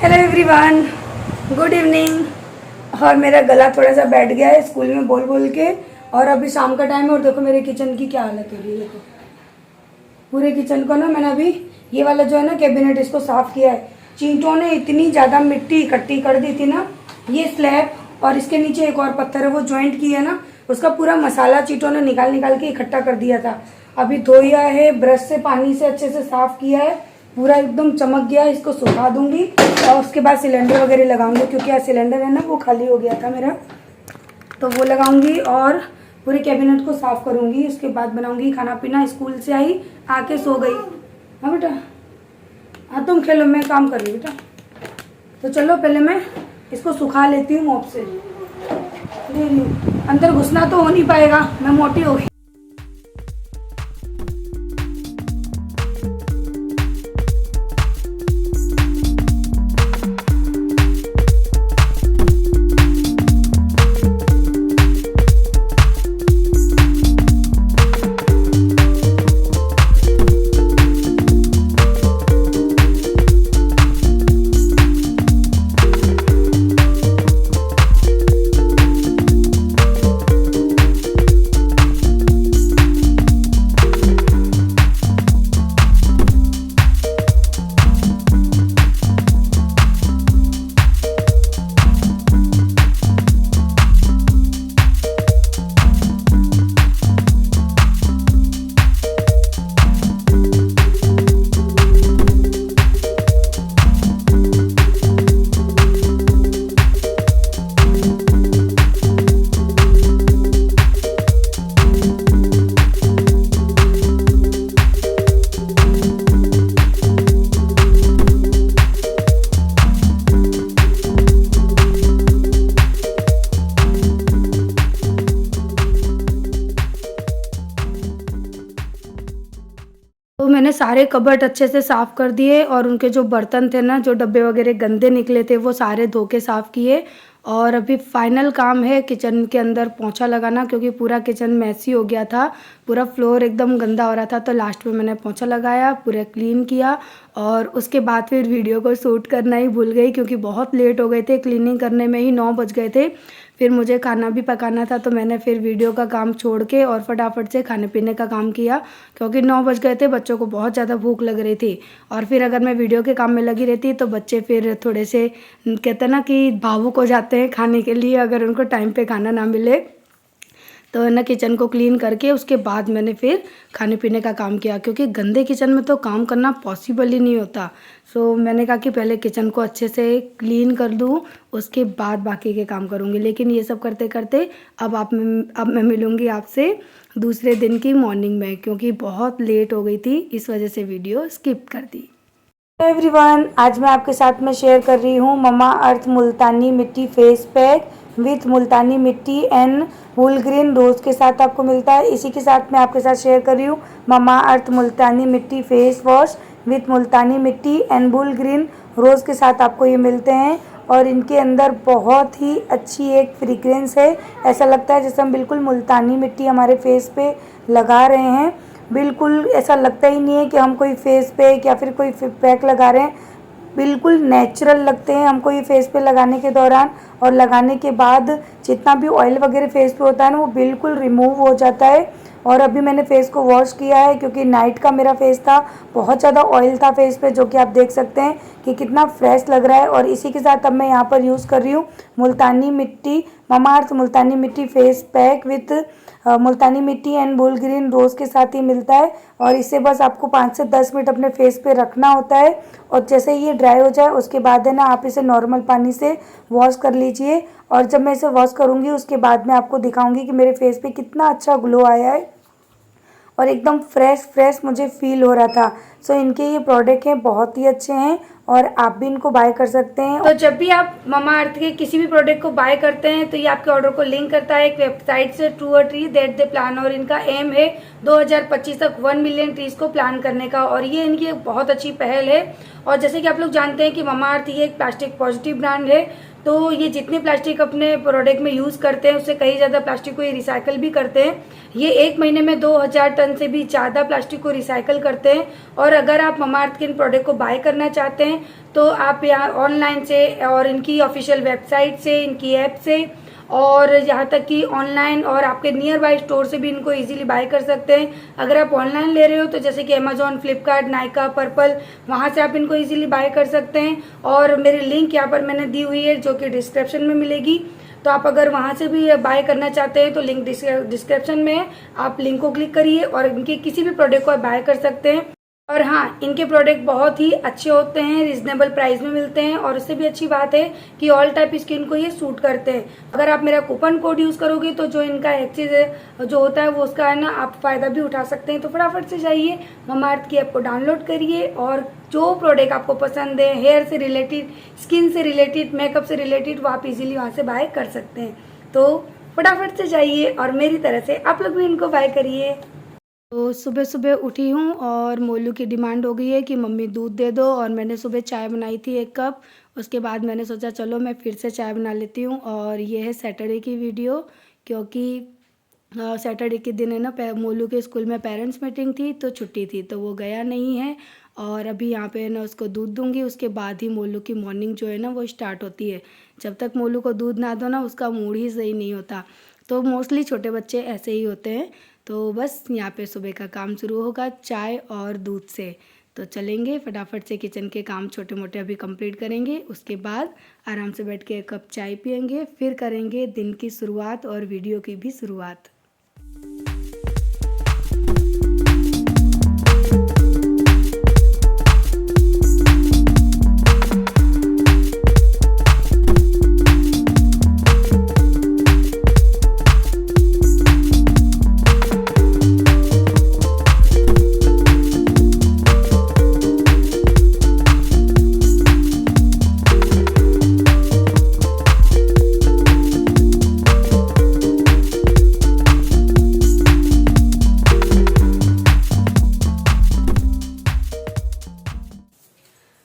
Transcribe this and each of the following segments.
Hello everyone, good evening. और मेरा गला थोड़ा सा बैठ गया है स्कूल में बोल बोल के, और अभी शाम का टाइम है और देखो मेरे किचन की क्या हालत हो रही है। देखो पूरे किचन को ना मैंने अभी ये वाला जो है ना कैबिनेट, इसको साफ़ किया है। चींटों ने इतनी ज़्यादा मिट्टी इकट्ठी कर दी थी ना, ये स्लैब और इसके नीचे एक और पत्थर है वो जॉइंट किया ना, उसका पूरा मसाला चींटों ने निकाल निकाल के इकट्ठा कर दिया था। अभी धोया है, ब्रश से पानी से अच्छे से साफ़ किया है, पूरा एकदम चमक गया। इसको सुखा दूंगी और उसके बाद सिलेंडर वगैरह लगाऊंगी, क्योंकि आज सिलेंडर है ना वो खाली हो गया था मेरा, तो वो लगाऊंगी और पूरे कैबिनेट को साफ़ करूंगी। उसके बाद बनाऊंगी खाना पीना। स्कूल से आई, आके सो गई। हाँ बेटा, हाँ तुम खेलो, मैं काम कर रही हूँ बेटा। तो चलो पहले मैं इसको सुखा लेती हूँ मॉप से। नहीं, अंदर घुसना तो हो नहीं पाएगा, मैं मोटी हो गई। तो मैंने सारे कबर्ड अच्छे से साफ़ कर दिए और उनके जो बर्तन थे ना, जो डब्बे वगैरह गंदे निकले थे, वो सारे धो के साफ़ किए। और अभी फाइनल काम है किचन के अंदर पोंछा लगाना, क्योंकि पूरा किचन मैसी हो गया था, पूरा फ्लोर एकदम गंदा हो रहा था। तो लास्ट में मैंने पोंछा लगाया, पूरा क्लीन किया और उसके बाद फिर वीडियो को शूट करना ही भूल गई, क्योंकि बहुत लेट हो गए थे। क्लीनिंग करने में ही 9 बज गए थे। फिर मुझे खाना भी पकाना था, तो मैंने फिर वीडियो का काम छोड़ के और फटाफट से खाने पीने का काम किया, क्योंकि 9 बज गए थे। बच्चों को बहुत ज़्यादा भूख लग रही थी, और फिर अगर मैं वीडियो के काम में लगी रहती तो बच्चे फिर थोड़े से कहते हैं ना कि भावुक हो जाते हैं खाने के लिए, अगर उनको टाइम पे खाना ना मिले। तो ना किचन को क्लीन करके उसके बाद मैंने फिर खाने पीने का काम किया, क्योंकि गंदे किचन में तो काम करना पॉसिबल ही नहीं होता। सो मैंने कहा कि पहले किचन को अच्छे से क्लीन कर दूँ, उसके बाद बाकी के काम करूँगी। लेकिन ये सब करते करते अब मैं मिलूँगी आपसे दूसरे दिन की मॉर्निंग में, क्योंकि बहुत लेट हो गई थी, इस वजह से वीडियो स्किप कर दी। एवरीवन, आज मैं आपके साथ में शेयर कर रही हूँ ममा अर्थ मुल्तानी मिट्टी फेस पैक विथ मुल्तानी मिट्टी एंड वूल ग्रीन रोज़ के साथ आपको मिलता है। इसी के साथ मैं आपके साथ शेयर कर रही हूँ ममा अर्थ मुल्तानी मिट्टी फेस वॉश विथ मुल्तानी मिट्टी एंड वूल ग्रीन रोज़ के साथ आपको ये मिलते हैं। और इनके अंदर बहुत ही अच्छी एक फ्रेग्रेंस है, ऐसा लगता है जैसे हम बिल्कुल मुल्तानी मिट्टी हमारे फेस पे लगा रहे हैं। बिल्कुल ऐसा लगता ही नहीं है कि हम कोई फेस पैक या फिर कोई पैक लगा रहे हैं, बिल्कुल नेचुरल लगते हैं हमको ये फेस पे लगाने के दौरान। और लगाने के बाद जितना भी ऑयल वगैरह फेस पे होता है ना, वो बिल्कुल रिमूव हो जाता है। और अभी मैंने फेस को वॉश किया है, क्योंकि नाइट का मेरा फेस था, बहुत ज़्यादा ऑयल था फेस पे, जो कि आप देख सकते हैं कि कितना फ्रेश लग रहा है। और इसी के साथ अब मैं यहाँ पर यूज़ कर रही हूँ मुल्तानी मिट्टी, ममा अर्थ मुल्तानी मिट्टी फेस पैक विथ मुल्तानी मिट्टी एंड वूल ग्रीन रोज़ के साथ ही मिलता है। और इसे बस आपको 5 से 10 मिनट अपने फेस पे रखना होता है, और जैसे ये ड्राई हो जाए उसके बाद है ना, आप इसे नॉर्मल पानी से वॉश कर लीजिए। और जब मैं इसे वॉश करूँगी उसके बाद मैं आपको दिखाऊंगी कि मेरे फेस पे कितना अच्छा ग्लो आया है, और एकदम फ्रेश मुझे फील हो रहा था। सो इनके ये प्रोडक्ट हैं, बहुत ही अच्छे हैं, और आप भी इनको बाय कर सकते हैं। तो जब भी आप ममा अर्थ के किसी भी प्रोडक्ट को बाय करते हैं तो ये आपके ऑर्डर को लिंक करता है एक वेबसाइट से, ट्रू और ट्री दैट दे प्लान। और इनका एम है 2025 तक 1 मिलियन ट्रीज को प्लान करने का, और ये इनकी एक बहुत अच्छी पहल है। और जैसे कि आप लोग जानते हैं कि ममा अर्थ ये एक प्लास्टिक पॉजिटिव ब्रांड है, तो ये जितने प्लास्टिक अपने प्रोडक्ट में यूज़ करते हैं उससे कहीं ज़्यादा प्लास्टिक को ये रिसाइकल भी करते हैं। ये एक महीने में 2000 टन से भी ज़्यादा प्लास्टिक को रिसाइकल करते हैं। और अगर आप ममाअर्थ के इन प्रोडक्ट को बाय करना चाहते हैं तो आप यहाँ ऑनलाइन से और इनकी ऑफिशियल वेबसाइट से, इनकी ऐप से, और यहाँ तक कि ऑनलाइन और आपके नियर बाय स्टोर से भी इनको इजीली बाय कर सकते हैं। अगर आप ऑनलाइन ले रहे हो तो जैसे कि अमेजोन, फ्लिपकार्ट, नायका, पर्पल, वहाँ से आप इनको इजीली बाय कर सकते हैं। और मेरी लिंक यहाँ पर मैंने दी हुई है जो कि डिस्क्रिप्शन में मिलेगी। तो आप अगर वहाँ से भी बाय करना चाहते हैं तो लिंक डिस्क्रिप्शन में है, आप लिंक को क्लिक करिए और इनके किसी भी प्रोडक्ट को आप बाय कर सकते हैं। और हाँ, इनके प्रोडक्ट बहुत ही अच्छे होते हैं, रिजनेबल प्राइस में मिलते हैं। और उससे भी अच्छी बात है कि ऑल टाइप स्किन को ये सूट करते हैं। अगर आप मेरा कूपन कोड यूज़ करोगे तो जो इनका एक्सेस है जो होता है वो उसका है ना, आप फ़ायदा भी उठा सकते हैं। तो फटाफट से जाइए ममाअर्थ की ऐप को डाउनलोड करिए और जो प्रोडक्ट आपको पसंद है, हेयर से रिलेटेड, स्किन से रिलेटेड, मेकअप से रिलेटेड, वो आप इजीली वहाँ से बाय कर सकते हैं। तो फटाफट से जाइए और मेरी तरह से आप लोग भी इनको बाय करिए। तो सुबह सुबह उठी हूँ और मोलू की डिमांड हो गई है कि मम्मी दूध दे दो। और मैंने सुबह चाय बनाई थी 1 कप। उसके बाद मैंने सोचा चलो मैं फिर से चाय बना लेती हूँ। और ये है सैटरडे की वीडियो, क्योंकि सैटरडे के दिन है ना मोलू के स्कूल में पेरेंट्स मीटिंग थी तो छुट्टी थी, तो वो गया नहीं है। और अभी यहाँ पे ना उसको दूध दूंगी, उसके बाद ही मोलू की मॉर्निंग जो है ना वो स्टार्ट होती है। जब तक मोलू को दूध ना दो ना उसका मूड ही सही नहीं होता। तो मोस्टली छोटे बच्चे ऐसे ही होते हैं। तो बस यहाँ पे सुबह का काम शुरू होगा चाय और दूध से। तो चलेंगे फटाफट से किचन के काम छोटे मोटे अभी कंप्लीट करेंगे। उसके बाद आराम से बैठ के 1 कप चाय पियेंगे, फिर करेंगे दिन की शुरुआत और वीडियो की भी शुरुआत।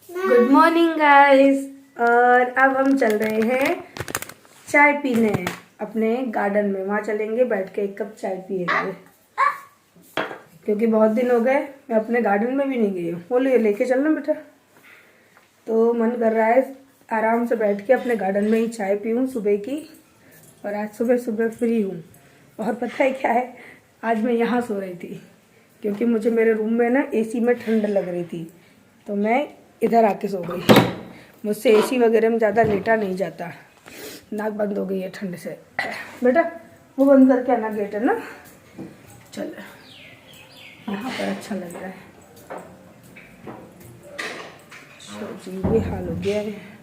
Good morning guys. और अब हम चल रहे हैं चाय पीने अपने गार्डन में। वहाँ चलेंगे, बैठ के 1 कप चाय पिएंगे, क्योंकि बहुत दिन हो गए मैं अपने गार्डन में भी नहीं गई हूँ। बोलिए लेके चलना बेटा। तो मन कर रहा है आराम से बैठ के अपने गार्डन में ही चाय पीऊँ सुबह की। और आज सुबह सुबह फ्री हूँ। और पता है क्या है, आज मैं यहाँ सो रही थी क्योंकि मुझे मेरे रूम में ना एसी में ठंड लग रही थी, तो मैं इधर आके सो गई। मुझसे एसी वगैरह में ज़्यादा लेटा नहीं जाता, नाक बंद हो गई है ठंड से। बेटा वो बंद करके आना, गेट है ना। चल यहाँ पर अच्छा लग रहा है। जी ये हाल हो गया है।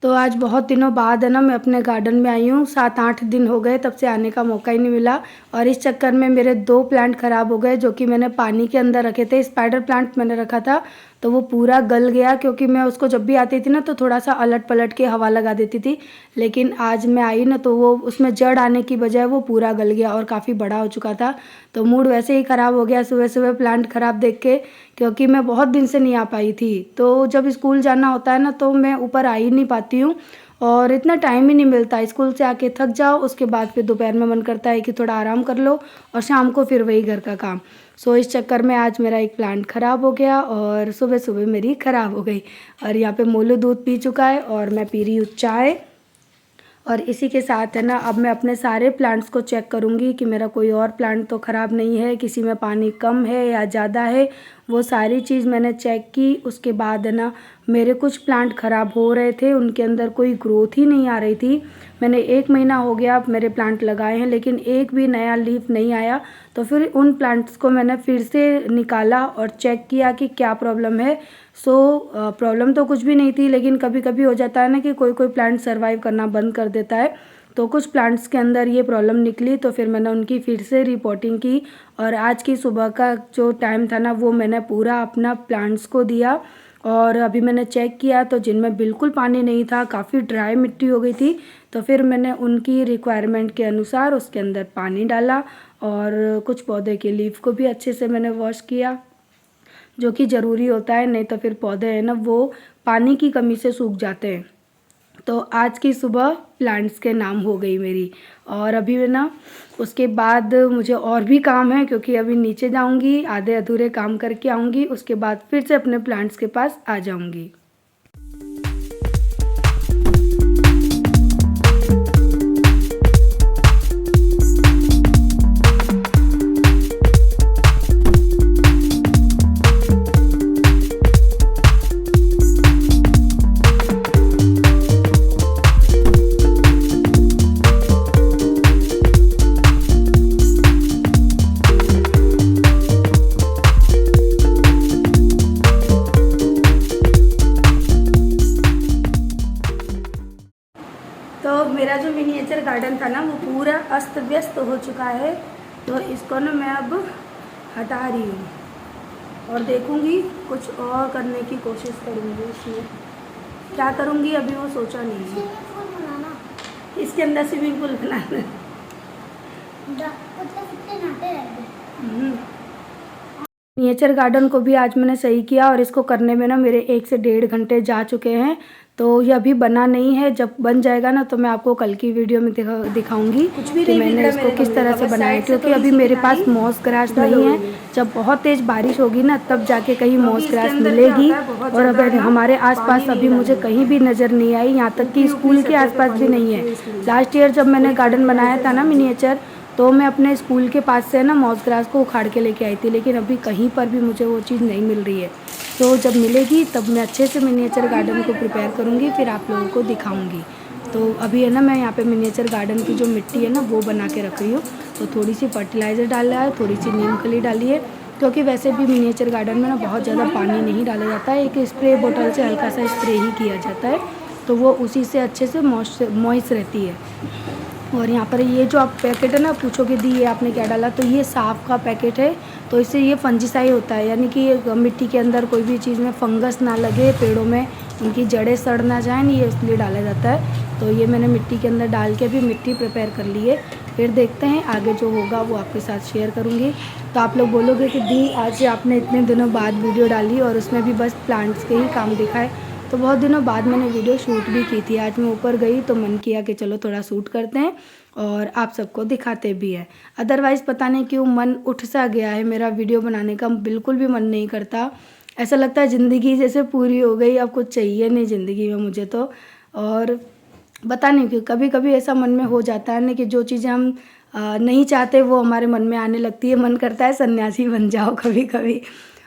तो आज बहुत दिनों बाद है ना मैं अपने गार्डन में आई हूँ। 7-8 दिन हो गए, तब से आने का मौका ही नहीं मिला। और इस चक्कर में मेरे 2 प्लांट ख़राब हो गए जो कि मैंने पानी के अंदर रखे थे। स्पाइडर प्लांट मैंने रखा था तो वो पूरा गल गया, क्योंकि मैं उसको जब भी आती थी ना तो थोड़ा सा अलट पलट के हवा लगा देती थी। लेकिन आज मैं आई ना तो वो उसमें जड़ आने की बजाय वो पूरा गल गया और काफ़ी बड़ा हो चुका था। तो मूड वैसे ही ख़राब हो गया सुबह सुबह प्लांट ख़राब देख के, क्योंकि मैं बहुत दिन से नहीं आ पाई थी। तो जब स्कूल जाना होता है ना तो मैं ऊपर आ ही नहीं पाती हूँ और इतना टाइम ही नहीं मिलता। स्कूल से आके थक जाओ, उसके बाद फिर दोपहर में मन करता है कि थोड़ा आराम कर लो और शाम को फिर वही घर का काम। सो इस चक्कर में आज मेरा एक प्लांट ख़राब हो गया और सुबह सुबह मेरी ख़राब हो गई। और यहाँ पे मोलू दूध पी चुका है और मैं पी रही हूँ चाय। और इसी के साथ है ना अब मैं अपने सारे प्लांट्स को चेक करूँगी कि मेरा कोई और प्लांट तो ख़राब नहीं है, किसी में पानी कम है या ज़्यादा है। वो सारी चीज़ मैंने चेक की। उसके बाद है ना मेरे कुछ प्लांट ख़राब हो रहे थे, उनके अंदर कोई ग्रोथ ही नहीं आ रही थी। मैंने 1 महीना हो गया मेरे प्लांट लगाए हैं, लेकिन एक भी नया लीफ नहीं आया। तो फिर उन प्लांट्स को मैंने फिर से निकाला और चेक किया कि क्या प्रॉब्लम है। प्रॉब्लम तो कुछ भी नहीं थी, लेकिन कभी कभी हो जाता है ना कि कोई कोई प्लांट सर्वाइव करना बंद कर देता है। तो कुछ प्लांट्स के अंदर ये प्रॉब्लम निकली, तो फिर मैंने उनकी फिर से रिपोर्टिंग की। और आज की सुबह का जो टाइम था ना वो मैंने पूरा अपना प्लांट्स को दिया। और अभी मैंने चेक किया तो जिनमें बिल्कुल पानी नहीं था, काफ़ी ड्राई मिट्टी हो गई थी, तो फिर मैंने उनकी रिक्वायरमेंट के अनुसार उसके अंदर पानी डाला और कुछ पौधे के लीफ को भी अच्छे से मैंने वॉश किया। जो कि ज़रूरी होता है, नहीं तो फिर पौधे हैं ना वो पानी की कमी से सूख जाते हैं। तो आज की सुबह प्लांट्स के नाम हो गई मेरी। और अभी है ना उसके बाद मुझे और भी काम है, क्योंकि अभी नीचे जाऊंगी, आधे अधूरे काम करके आऊंगी, उसके बाद फिर से अपने प्लांट्स के पास आ जाऊंगी। तो मेरा जो मिनिएचर गार्डन था ना वो पूरा अस्त व्यस्त हो चुका है, तो इसको ना मैं अब हटा रही हूँ और देखूँगी कुछ और करने की कोशिश करूँगी। इसमें क्या करूँगी अभी वो सोचा नहीं है। इसके अंदर स्विमिंग पूल बनाना। मिनिएचर गार्डन को भी आज मैंने सही किया और इसको करने में ना मेरे 1 से 1.5 घंटे जा चुके हैं। तो ये अभी बना नहीं है, जब बन जाएगा ना तो मैं आपको कल की वीडियो में दिखाऊंगी कि मैंने इसको किस तरह से बनाया, क्योंकि अभी मेरे पास मॉस ग्रास नहीं है। जब बहुत तेज़ बारिश होगी ना तब जाके कहीं मॉस ग्रास मिलेगी, और अगर हमारे आसपास अभी मुझे कहीं भी नज़र नहीं आई, यहाँ तक कि स्कूल के आसपास भी नहीं है। लास्ट ईयर जब मैंने गार्डन बनाया था ना मिनिएचर, तो मैं अपने स्कूल के पास से ना मॉस ग्रास को उखाड़ के लेके आई थी, लेकिन अभी कहीं पर भी मुझे वो चीज़ नहीं मिल रही है। तो जब मिलेगी तब मैं अच्छे से मिनिएचर गार्डन को प्रिपेयर करूँगी, फिर आप लोगों को दिखाऊँगी। तो अभी है ना मैं यहाँ पे मिनिएचर गार्डन की जो मिट्टी है ना वो बना के रख रही हूँ। तो थोड़ी सी फर्टिलाइज़र डाला है, थोड़ी सी नीम खली डाली है, क्योंकि वैसे भी मिनिएचर गार्डन में ना बहुत ज़्यादा पानी नहीं डाला जाता है, एक स्प्रे बोतल से हल्का सा स्प्रे ही किया जाता है, तो वो उसी से अच्छे से मॉइस्ट रहती है। और यहाँ पर ये जो आप पैकेट है ना, पूछोगे दी ये आपने क्या डाला, तो ये साफ का पैकेट है। तो इससे ये फंजीसाइड होता है, यानी कि मिट्टी के अंदर कोई भी चीज़ में फंगस ना लगे, पेड़ों में उनकी जड़ें सड़ ना जाएं, ये इसलिए डाला जाता है। तो ये मैंने मिट्टी के अंदर डाल के भी मिट्टी प्रिपेयर कर ली है। फिर देखते हैं आगे जो होगा वो आपके साथ शेयर करूँगी। तो आप लोग बोलोगे कि दी आज आपने इतने दिनों बाद वीडियो डाली और उसमें भी बस प्लांट्स के ही काम दिखाए। तो बहुत दिनों बाद मैंने वीडियो शूट भी की थी। आज मैं ऊपर गई तो मन किया कि चलो थोड़ा शूट करते हैं और आप सबको दिखाते भी हैं। अदरवाइज़ पता नहीं क्यों मन उठ सा गया है, मेरा वीडियो बनाने का बिल्कुल भी मन नहीं करता। ऐसा लगता है ज़िंदगी जैसे पूरी हो गई, अब कुछ चाहिए नहीं ज़िंदगी में मुझे तो। और पता नहीं क्यों कभी कभी ऐसा मन में हो जाता है ना कि जो चीज़ें हम नहीं चाहते वो हमारे मन में आने लगती है। मन करता है सन्यासी बन जाओ कभी कभी।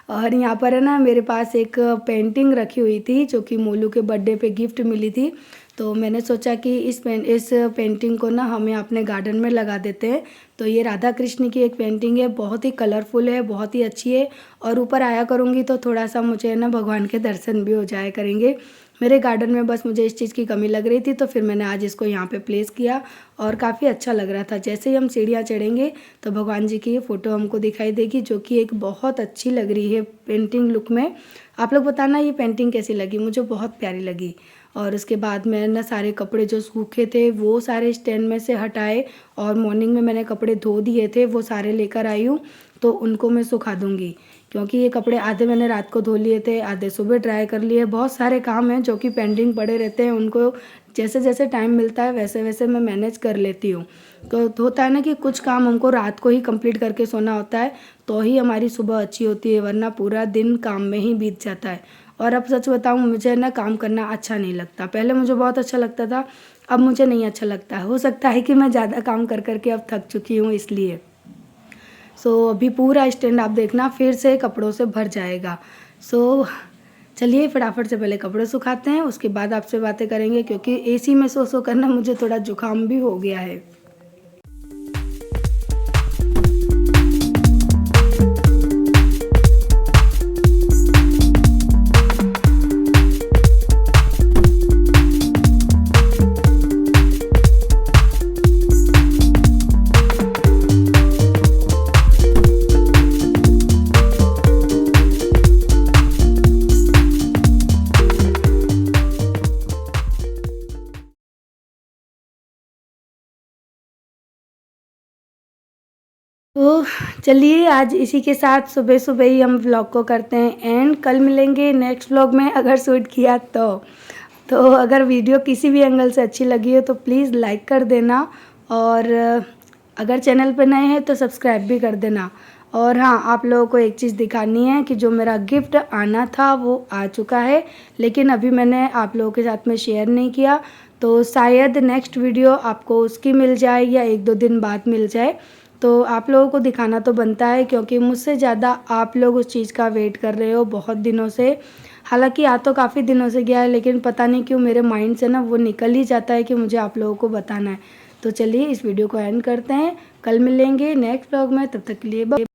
और यहाँ पर है ना मेरे पास एक पेंटिंग रखी हुई थी जो कि मोलू के बर्थडे पे गिफ्ट मिली थी। तो मैंने सोचा कि इस पेंटिंग को ना हमें अपने गार्डन में लगा देते हैं। तो ये राधा कृष्ण की एक पेंटिंग है, बहुत ही कलरफुल है, बहुत ही अच्छी है। और ऊपर आया करूँगी तो थोड़ा सा मुझे ना भगवान के दर्शन भी हो जाया करेंगे। मेरे गार्डन में बस मुझे इस चीज़ की कमी लग रही थी, तो फिर मैंने आज इसको यहाँ पे प्लेस किया और काफ़ी अच्छा लग रहा था। जैसे ही हम सीढ़ियाँ चढ़ेंगे तो भगवान जी की ये फ़ोटो हमको दिखाई देगी, जो कि एक बहुत अच्छी लग रही है पेंटिंग लुक में। आप लोग बताना ये पेंटिंग कैसी लगी, मुझे बहुत प्यारी लगी। और उसके बाद मैं ना सारे कपड़े जो सूखे थे वो सारे स्टैंड में से हटाए, और मॉर्निंग में मैंने कपड़े धो दिए थे वो सारे लेकर आई हूँ। तो उनको मैं सुखा दूँगी, क्योंकि ये कपड़े आधे मैंने रात को धो लिए थे, आधे सुबह ड्राई कर लिए। बहुत सारे काम हैं जो कि पेंडिंग पड़े रहते हैं, उनको जैसे जैसे टाइम मिलता है वैसे वैसे मैं मैनेज कर लेती हूँ। तो होता है ना कि कुछ काम हमको रात को ही कंप्लीट करके सोना होता है, तो ही हमारी सुबह अच्छी होती है, वरना पूरा दिन काम में ही बीत जाता है। और अब सच बताऊँ, मुझे ना काम करना अच्छा नहीं लगता। पहले मुझे बहुत अच्छा लगता था, अब मुझे नहीं अच्छा लगता। हो सकता है कि मैं ज़्यादा काम कर करके अब थक चुकी हूँ इसलिए। अभी पूरा स्टैंड आप देखना फिर से कपड़ों से भर जाएगा। चलिए फटाफट से पहले कपड़े सुखाते हैं, उसके बाद आपसे बातें करेंगे, क्योंकि एसी में सो करना मुझे थोड़ा जुकाम भी हो गया है। तो चलिए आज इसी के साथ सुबह सुबह ही हम व्लॉग को करते हैं एंड कल मिलेंगे नेक्स्ट व्लॉग में अगर शूट किया तो अगर वीडियो किसी भी एंगल से अच्छी लगी हो तो प्लीज़ लाइक कर देना और अगर चैनल पर नए हैं तो सब्सक्राइब भी कर देना। और हाँ, आप लोगों को एक चीज़ दिखानी है कि जो मेरा गिफ्ट आना था वो आ चुका है, लेकिन अभी मैंने आप लोगों के साथ में शेयर नहीं किया, तो शायद नेक्स्ट वीडियो आपको उसकी मिल जाए या 1-2 दिन बाद मिल जाए। तो आप लोगों को दिखाना तो बनता है क्योंकि मुझसे ज़्यादा आप लोग उस चीज़ का वेट कर रहे हो बहुत दिनों से। हालाँकि आ तो काफ़ी दिनों से गया है, लेकिन पता नहीं क्यों मेरे माइंड से ना वो निकल ही जाता है कि मुझे आप लोगों को बताना है। तो चलिए इस वीडियो को एंड करते हैं, कल मिलेंगे नेक्स्ट व्लॉग में, तब तक के लिए बाय।